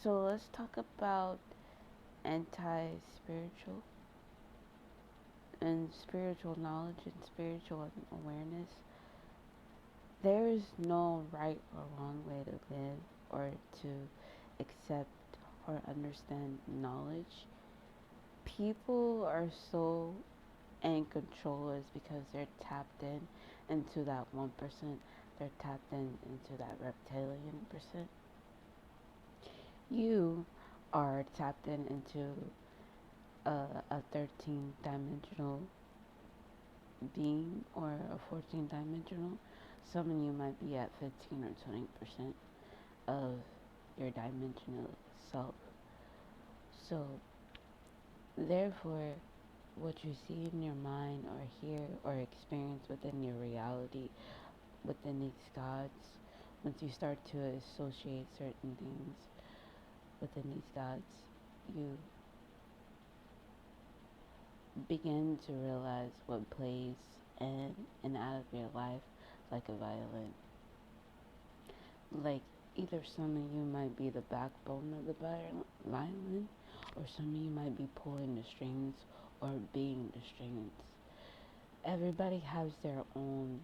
So let's talk about anti-spiritual and spiritual knowledge and spiritual awareness. There is no right or wrong way to live or to accept or understand knowledge. People are so in control is because they're tapped in into that 1%. They're tapped in into that reptilian percent. You are tapped in into a 13 dimensional being or a 14 dimensional. Some of you might be at 15 or 20% of your dimensional self. So, therefore, what you see in your mind or hear or experience within your reality, within these gods, once you start to associate certain things within these gods, you begin to realize what plays in and out of your life like a violin. Like either some of you might be the backbone of the violin, or some of you might be pulling the strings or being the strings. Everybody has their own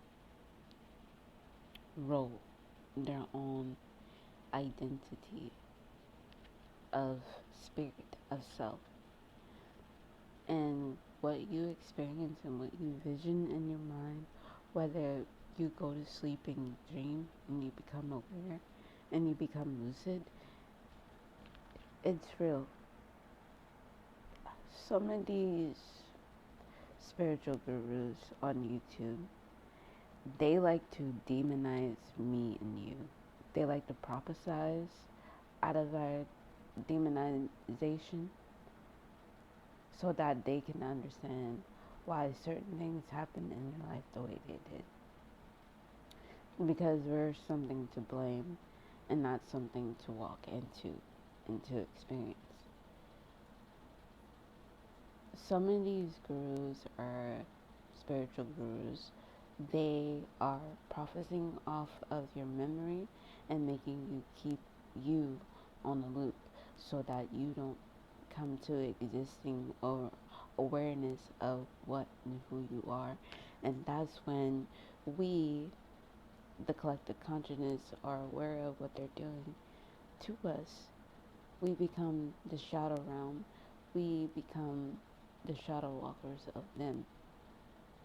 role, their own identity of spirit, of self. And what you experience and what you vision in your mind, whether you go to sleep and you dream and you become aware and you become lucid, it's real. Some of these spiritual gurus on YouTube, they like to demonize me and you. They like to prophesize out of our demonization so that they can understand why certain things happen in your life the way they did. Because we're something to blame and not something to walk into experience. Some of these gurus are spiritual gurus. They are profiting off of your memory and making you keep you on the loop so that you don't come to existing or awareness of what and who you are. And that's when we, the collective consciousness, are aware of what they're doing to us. We become the shadow realm. We become the shadow walkers of them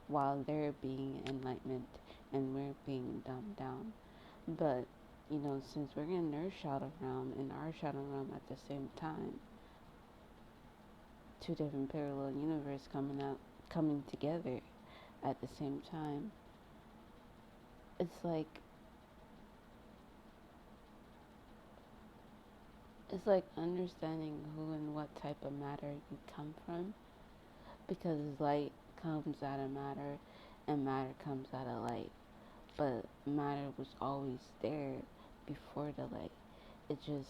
while they're being enlightenment and we're being dumbed down. But, since we're in their shadow realm and our shadow realm at the same time, two different parallel universes coming together at the same time, it's like understanding who and what type of matter you come from, because light comes out of matter and matter comes out of light, but matter was always there before the light. It just,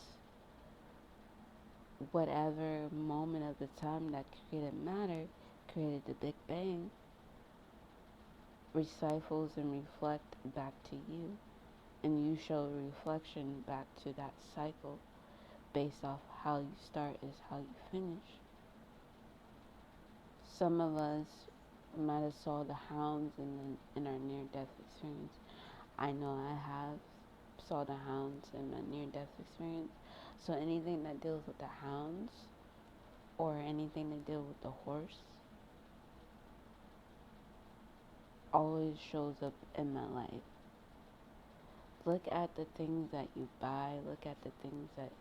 whatever moment of the time that created matter created the Big Bang, recycles and reflect back to you, and you show reflection back to that cycle. Based off how you start is how you finish. Some of us might have saw the hounds in our near-death experience. I know I have saw the hounds in my near-death experience. So anything that deals with the hounds or anything that deals with the horse always shows up in my life. Look at the things that you buy. Look at the things that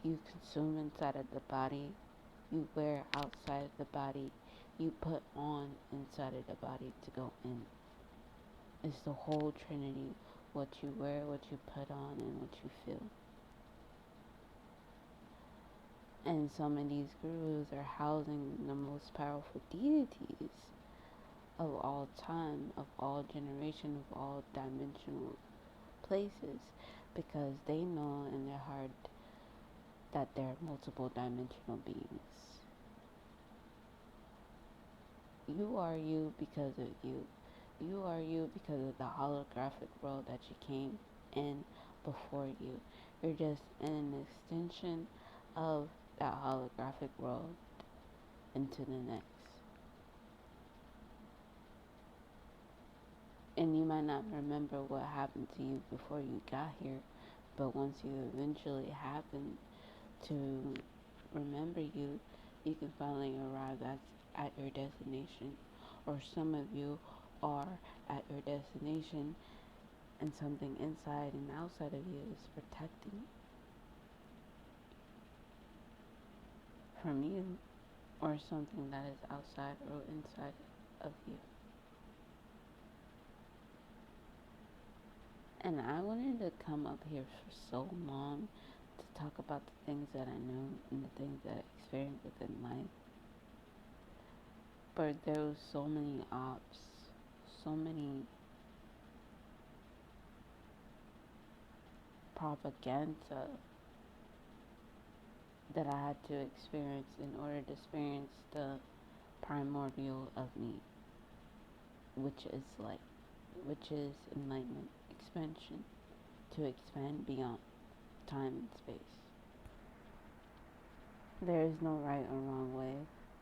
you consume inside of the body. You wear outside of the body. You put on inside of the body to go in. It's the whole trinity. What you wear, what you put on, and what you feel. And some of these gurus are housing the most powerful deities of all time, of all generation, of all dimensional places, because they know in their heart that they're multiple dimensional beings. You are you because of you. You are you because of the holographic world that you came in before you. You're just an extension of that holographic world into the next. And you might not remember what happened to you before you got here, but once you eventually happen to remember you can finally arrive at your destination. Or some of you are at your destination and something inside and outside of you is protecting from you, or something that is outside or inside of you. And I wanted to come up here for so long to talk about the things that I know and the things that I experience within life. But there was so many ops, so many propaganda that I had to experience in order to experience the primordial of me, which is light, which is enlightenment, expansion, to expand beyond time and space. There is no right or wrong way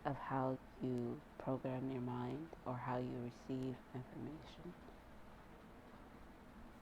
of how you program your mind or how you receive information.